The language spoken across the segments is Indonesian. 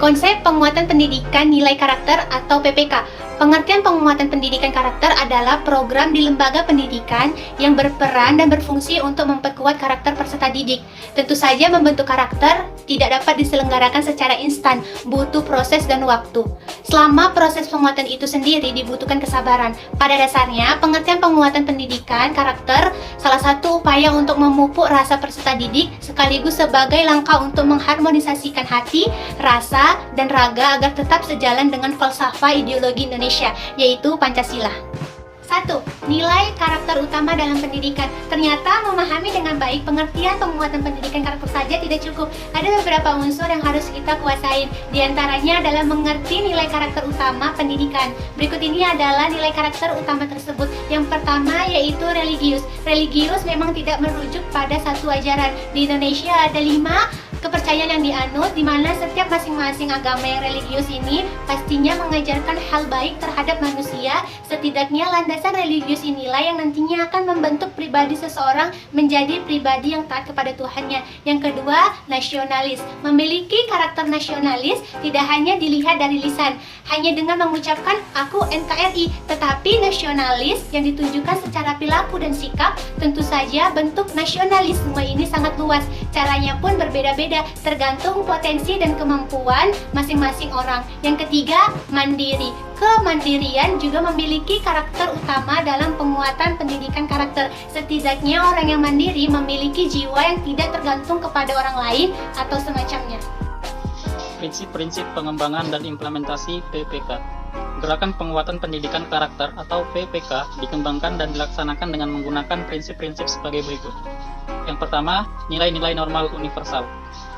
Konsep penguatan pendidikan nilai karakter atau PPK. Pengertian penguatan pendidikan karakter adalah program di lembaga pendidikan yang berperan dan berfungsi untuk memperkuat karakter peserta didik. Tentu saja membentuk karakter tidak dapat diselenggarakan secara instan, butuh proses dan waktu. Selama proses penguatan itu sendiri dibutuhkan kesabaran. Pada dasarnya, pengertian penguatan pendidikan karakter salah satu upaya untuk memupuk rasa peserta didik sekaligus sebagai langkah untuk mengharmonisasikan hati, rasa, dan raga agar tetap sejalan dengan falsafah ideologi Indonesia, yaitu Pancasila. 1. Nilai karakter utama dalam pendidikan. Ternyata memahami dengan baik pengertian penguatan pendidikan karakter saja tidak cukup. Ada beberapa unsur yang harus kita kuasain. Di antaranya adalah mengerti nilai karakter utama pendidikan. Berikut ini adalah nilai karakter utama tersebut. Yang pertama yaitu religius. Religius memang tidak merujuk pada satu ajaran. Di Indonesia ada 5 kepercayaan yang dianut, di mana setiap masing-masing agama yang religius ini pastinya mengajarkan hal baik terhadap manusia. Setidaknya landasan religius inilah yang nantinya akan membentuk pribadi seseorang menjadi pribadi yang taat kepada Tuhannya. Yang kedua, nasionalis. Memiliki karakter nasionalis tidak hanya dilihat dari lisan, hanya dengan mengucapkan aku NKRI, tetapi nasionalis yang ditunjukkan secara perilaku dan sikap. Tentu saja bentuk nasionalisme ini sangat luas, caranya pun berbeda-beda tergantung potensi dan kemampuan masing-masing orang. Yang ketiga, mandiri. Kemandirian juga memiliki karakter utama dalam penguatan pendidikan karakter. Setidaknya orang yang mandiri memiliki jiwa yang tidak tergantung kepada orang lain atau semacamnya. Prinsip-prinsip pengembangan dan implementasi PPK. Gerakan penguatan pendidikan karakter atau PPK dikembangkan dan dilaksanakan dengan menggunakan prinsip-prinsip sebagai berikut. Yang pertama, nilai-nilai normal universal.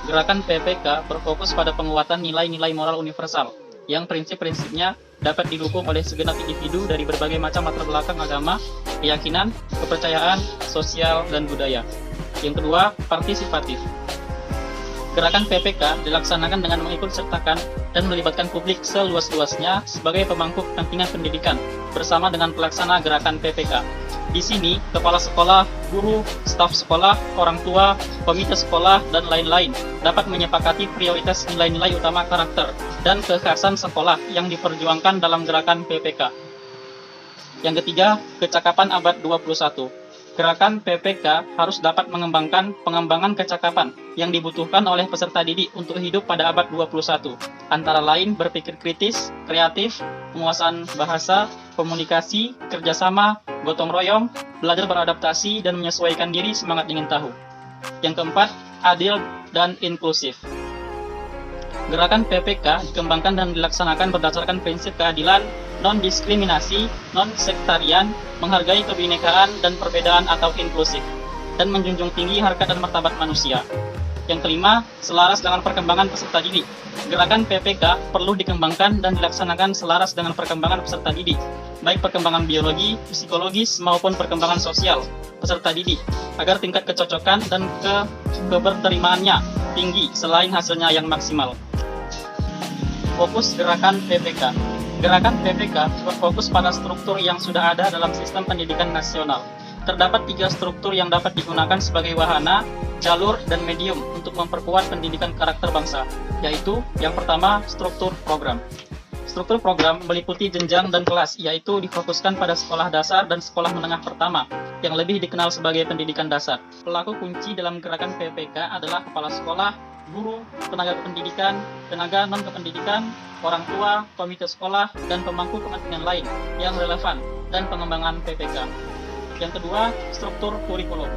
Gerakan PPK berfokus pada penguatan nilai-nilai moral universal, yang prinsip-prinsipnya dapat didukung oleh segenap individu dari berbagai macam latar belakang agama, keyakinan, kepercayaan, sosial, dan budaya. Yang kedua, partisipatif. Gerakan PPK dilaksanakan dengan mengikut sertakan dan melibatkan publik seluas-luasnya sebagai pemangku kepentingan pendidikan bersama dengan pelaksana gerakan PPK. Di sini, kepala sekolah, guru, staf sekolah, orang tua, komite sekolah, dan lain-lain dapat menyepakati prioritas nilai-nilai utama karakter dan kekhasan sekolah yang diperjuangkan dalam gerakan PPK. Yang ketiga, kecakapan abad 21. Gerakan PPK harus dapat mengembangkan pengembangan kecakapan yang dibutuhkan oleh peserta didik untuk hidup pada abad 21. Antara lain berpikir kritis, kreatif, penguasaan bahasa, komunikasi, kerjasama, gotong royong, belajar beradaptasi, dan menyesuaikan diri semangat ingin tahu. Yang keempat, adil dan inklusif. Gerakan PPK dikembangkan dan dilaksanakan berdasarkan prinsip keadilan, non-diskriminasi, non-sektarian, menghargai kebinekaan dan perbedaan atau inklusif, dan menjunjung tinggi harkat dan martabat manusia. Yang kelima, selaras dengan perkembangan peserta didik. Gerakan PPK perlu dikembangkan dan dilaksanakan selaras dengan perkembangan peserta didik, baik perkembangan biologi, psikologis, maupun perkembangan sosial peserta didik, agar tingkat kecocokan dan keberterimaannya tinggi selain hasilnya yang maksimal. Fokus gerakan PPK. Gerakan PPK berfokus pada struktur yang sudah ada dalam sistem pendidikan nasional. Terdapat 3 struktur yang dapat digunakan sebagai wahana, jalur, dan medium untuk memperkuat pendidikan karakter bangsa, yaitu yang pertama, struktur program. Struktur program meliputi jenjang dan kelas, yaitu difokuskan pada sekolah dasar dan sekolah menengah pertama, yang lebih dikenal sebagai pendidikan dasar. Pelaku kunci dalam gerakan PPK adalah kepala sekolah, guru, tenaga kependidikan, tenaga non-kependidikan, orang tua, komite sekolah, dan pemangku kepentingan lain yang relevan dan pengembangan PPK. Yang kedua, struktur kurikulum.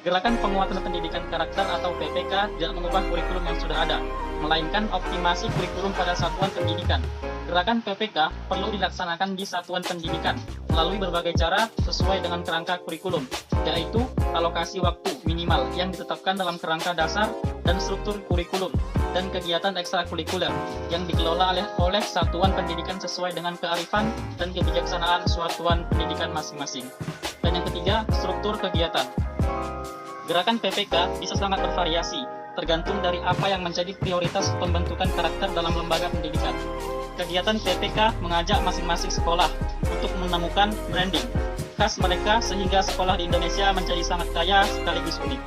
Gerakan penguatan pendidikan karakter atau PPK tidak mengubah kurikulum yang sudah ada, melainkan optimasi kurikulum pada satuan pendidikan. Gerakan PPK perlu dilaksanakan di satuan pendidikan melalui berbagai cara sesuai dengan kerangka kurikulum, yaitu alokasi waktu minimal yang ditetapkan dalam kerangka dasar dan struktur kurikulum, dan kegiatan ekstrakurikuler yang dikelola oleh satuan pendidikan sesuai dengan kearifan dan kebijaksanaan satuan pendidikan masing-masing. Dan yang ketiga, struktur kegiatan. Gerakan PPK bisa sangat bervariasi, tergantung dari apa yang menjadi prioritas pembentukan karakter dalam lembaga pendidikan. Kegiatan PPK mengajak masing-masing sekolah untuk menemukan branding khas mereka sehingga sekolah di Indonesia menjadi sangat kaya sekaligus unik.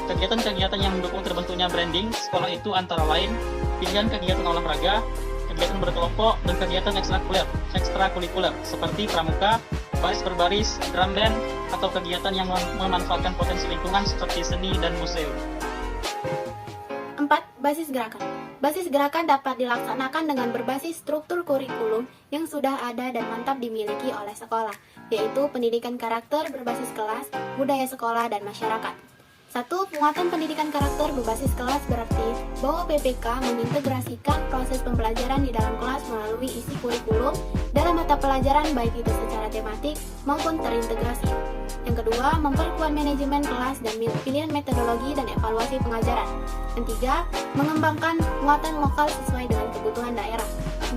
Kegiatan-kegiatan yang mendukung terbentuknya branding sekolah itu antara lain pilihan kegiatan olahraga, kegiatan berkelompok, dan kegiatan ekstrakurikuler seperti pramuka, baris berbaris, drum band, atau kegiatan yang memanfaatkan potensi lingkungan seperti seni dan museum. 4. Basis gerakan. Basis gerakan dapat dilaksanakan dengan berbasis struktur kurikulum yang sudah ada dan mantap dimiliki oleh sekolah, yaitu pendidikan karakter berbasis kelas, budaya sekolah, dan masyarakat. 1. Penguatan pendidikan karakter berbasis kelas berarti bahwa PPK mengintegrasikan proses pembelajaran di dalam kelas melalui isi kurikulum dalam mata pelajaran baik itu secara tematik maupun terintegrasi. Yang kedua, memperkuat manajemen kelas dan pilihan metodologi dan evaluasi pengajaran. Yang tiga, mengembangkan penguatan lokal sesuai dengan kebutuhan daerah.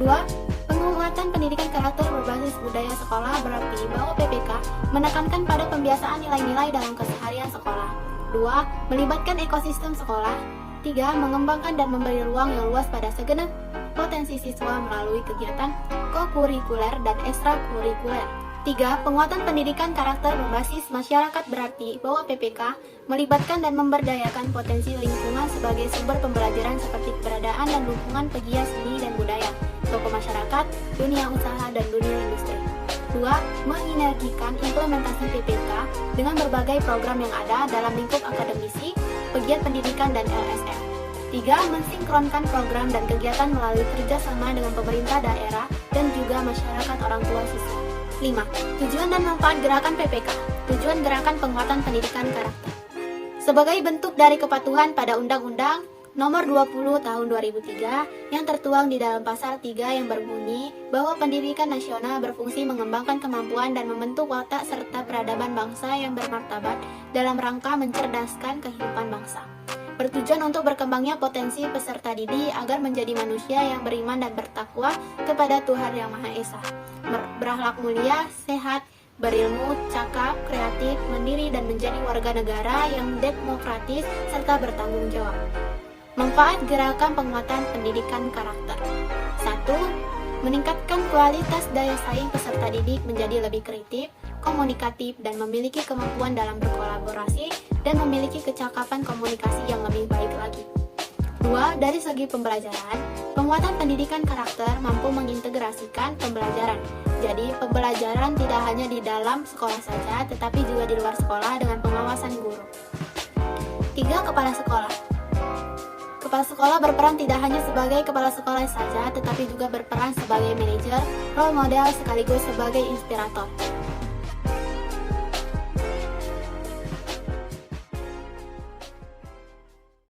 2. Penguatan pendidikan karakter berbasis budaya sekolah berarti bahwa PPK menekankan pada pembiasaan nilai-nilai dalam keseharian sekolah. 2. Melibatkan ekosistem sekolah. 3. Mengembangkan dan memberi ruang yang luas pada segenap potensi siswa melalui kegiatan kokurikuler dan ekstrakurikuler. 3. Penguatan pendidikan karakter berbasis masyarakat berarti bahwa PPK melibatkan dan memberdayakan potensi lingkungan sebagai sumber pembelajaran seperti keberadaan dan dukungan pegiat seni dan budaya, tokoh masyarakat, dunia usaha, dan dunia industri. 2. Menginergikan implementasi PPK dengan berbagai program yang ada dalam lingkup akademisi, pegiat pendidikan, dan LSM. 3. Mensinkronkan program dan kegiatan melalui kerjasama dengan pemerintah daerah dan juga masyarakat orang tua siswa. 5. Tujuan dan manfaat gerakan PPK. Tujuan gerakan penguatan pendidikan karakter. Sebagai bentuk dari kepatuhan pada Undang-Undang Nomor 20 Tahun 2003 yang tertuang di dalam pasal 3 yang berbunyi bahwa pendidikan nasional berfungsi mengembangkan kemampuan dan membentuk watak serta peradaban bangsa yang bermartabat dalam rangka mencerdaskan kehidupan bangsa. Bertujuan untuk berkembangnya potensi peserta didik agar menjadi manusia yang beriman dan bertakwa kepada Tuhan Yang Maha Esa, berakhlak mulia, sehat, berilmu, cakap, kreatif, mandiri, dan menjadi warga negara yang demokratis serta bertanggung jawab. Manfaat gerakan penguatan pendidikan karakter. 1. Meningkatkan kualitas daya saing peserta didik menjadi lebih kreatif, komunikatif, dan memiliki kemampuan dalam berkolaborasi dan memiliki kecakapan komunikasi yang lebih baik lagi. 2. Dari segi pembelajaran, penguatan pendidikan karakter mampu mengintegrasikan pembelajaran. Jadi, pembelajaran tidak hanya di dalam sekolah saja, tetapi juga di luar sekolah dengan pengawasan guru. 3. Kepala sekolah. Kepala sekolah berperan tidak hanya sebagai kepala sekolah saja, tetapi juga berperan sebagai manajer, role model, sekaligus sebagai inspirator.